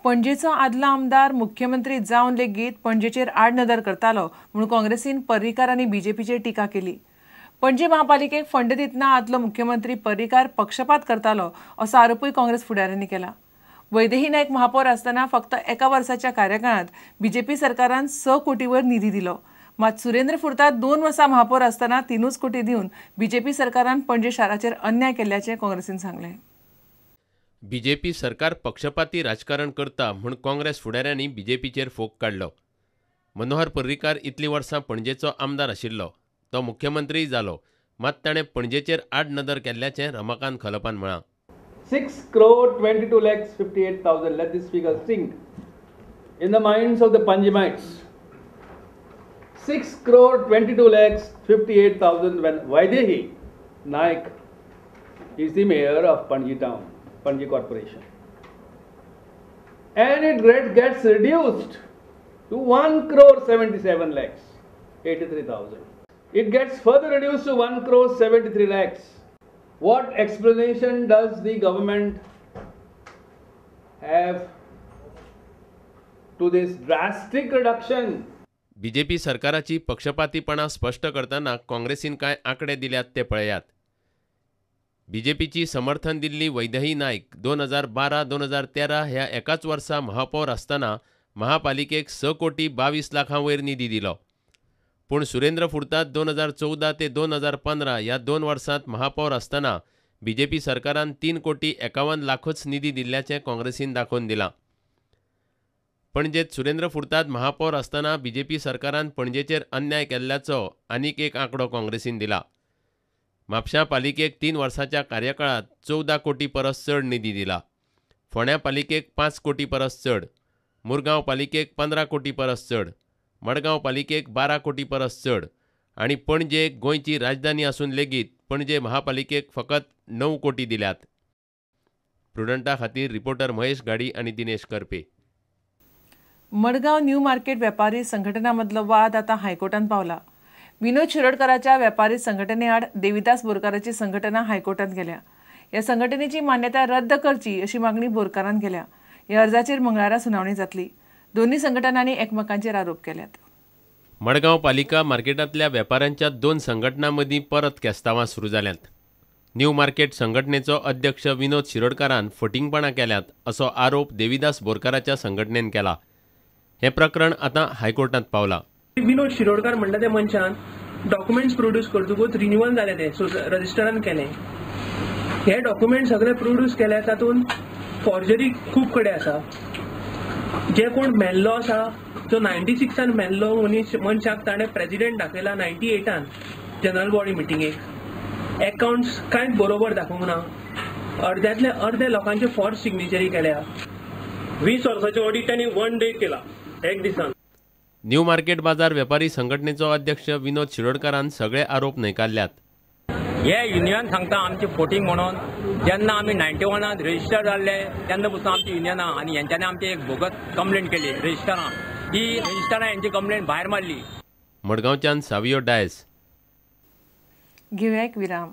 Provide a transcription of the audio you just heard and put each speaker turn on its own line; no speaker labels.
पणजेचो आदलो आमदार मुख्यमंत्री जावन लेगीत पणजेचेर आडनदर करतालो म्हूण काँग्रेसीन पर्रीकार आनी बीजेपीचेर टिका केली। पणजे महापालिकेक फंड दितना आदलो मुख्यमंत्री पर्रीकार पक्षपात करतालो असो आरोपूय काँग्रेस फुडाऱ्यांनी केला। वैदेही नायक महापौर आसतना फक्त एका वर्साच्या कार्यकाळांत बीजेपी सरकारान 6 कोटी वयर निधी दिलो। मात सुरेंद्र फुर्ताद 2 वर्सां महापौर आसतना 3 कोटी दिवन बीजेपी सरकारान पणजे शाराचेर अन्याय केल्ल्याचें काँग्रेसीन सांगलें।
बीजेपी सरकार पक्षपाती राजकारण करता म्हूण काँग्रेस फुडाऱ्यांनी बीजेपीचेर फोग काडलो। मनोहर पर्रीकार इतली वर्सां पणजेचो आमदार आशिल्लो, तो मुख्यमंत्री जालो, मात ताणें पणजेचेर आडनदर केल्ल्याचें रमाकांत खलपान म्हळां।
6,22,58,000 let this figure sink in the minds of the Panjimites. 6,22,58,000 when Vaidehi Naik is the mayor of Panji town, Panji corporation, and it gets reduced to 1,77,83,000. It gets further reduced to 1,73 lakhs. What explanation does the government have to this drastic reduction?
BJP सरकाराची पक्षपातीपणा स्पष्ट करताना काँग्रेसीन कांय आंकडे दिल्यात ते पळयात। बीजेपीची समर्थन दिल्ली वैदेही नायक 2012-2013 ह्या एकाच वर्सा महापौर आसतना महापालिकेक 6 कोटी 22 लाखां वयर निधी दिलो। पूण सुरेंद्र फुर्ताद 2014 ते 2015 ह्या 2 वर्सांत महापौर आसतना बीजेपी सरकारान 3 कोटी 51 लाखच निधी दिल्ल्याचें काँग्रेसीन दाखोवन दिलां। पणजेत सुरेंद्र फुर्ताद महापौर आसतना बीजेपी सरकारान पणजेचेर अन्याय केल्ल्याचो आनीक एक आंकडो काँग्रेसीन दिला। म्हापशां पालिकेक 3 वर्साच्या कार्यकाळांत 14 कोटी परस चड निधी दिला। फोंड्या पालिकेक 5 कोटी परस चड, मुरगांव पालिकेक 15 कोटी परस चड, मडगांव पालिकेक 12 कोटी परस चड आनी पणजे गोंयची राजधानी आसून लेगीत पणजे महापालिकेक फकत 9 कोटी दिल्यात। प्रुडंटा खातीर रिपोर्टर महेश गाडी आनी दिनेश करपे।
मडगांव न्यू मार्केट वेपारी संघटना मदलो वाद आतां हायकोर्टांत पावला। विनोद शिरोडकाराच्या वेपारी संघटने आड देविदास बोरकाराची संघटना हायकोर्टांत गेल्या। ह्या संघटनेची मान्यताय रद्द करची अशी मागणी बोरकारान केल्या। ह्या अर्जाचेर मंगळारा सुनावणी जातली। दोन्ही संघटनांनी एकमेकांचेर आरोप केल्यात।
मडगांव पालिका मार्केटांतल्या वेपाऱ्यांच्या 2 संघटनां मदीं परत केस्तांवां सुरू जाल्यांत। न्यू मार्केट संघटनेचो अध्यक्ष विनोद शिरोडकारान फटिंगपणां केल्यात असो आरोप देविदास बोरकाराच्या संघटनेन केला। हे प्रकरण आतां हायकोर्टांत पावलां।
विनोद शिरोडकार म्हणटा त्या मनशान डॉक्युमेंट्स प्रोड्यूस करतकूच रिन्युअल जालें तें रजिस्टरान केलें। हे डॉक्युमेंट सगळे प्रोड्यूस केले तातूंत फॉर्जरी खूब कडेन आसा। जे कोण मेल्लो आसा तो 96 मेल्लो मनशाक ताणें प्रेसिडेंट दाखयला 98 जनरल बॉडी मिटिंगेक। अकाउंट्स कांयच बरोबर दाखोवंक ना। अर्ध्यातले अर्धे लोकांचे फॉर्स सिग्नेचरी केल्या। 20 वर्साचो ऑडिट तांणी 1 डे केला, एक दिसान।
न्यू मार्केट बाजार वेपारी संघटनेचो अध्यक्ष विनोद शिरोडकारान सगळे आरोप न्हयकारल्यात।
हे युनियन सांगता आमचे फोटिंग म्हणून जेन्ना आमी 91 रजिस्टर जाल्ले तेन्ना पासून आमची युनियना आनी हेंच्यांनी आमची एक बोगस कंप्लेंट केली रजिस्टरां। ही रजिस्टरां हेंची कंप्लेंट भायर मारली।
मडगांवच्यान सावियो डायस।
घेवया एक विराम।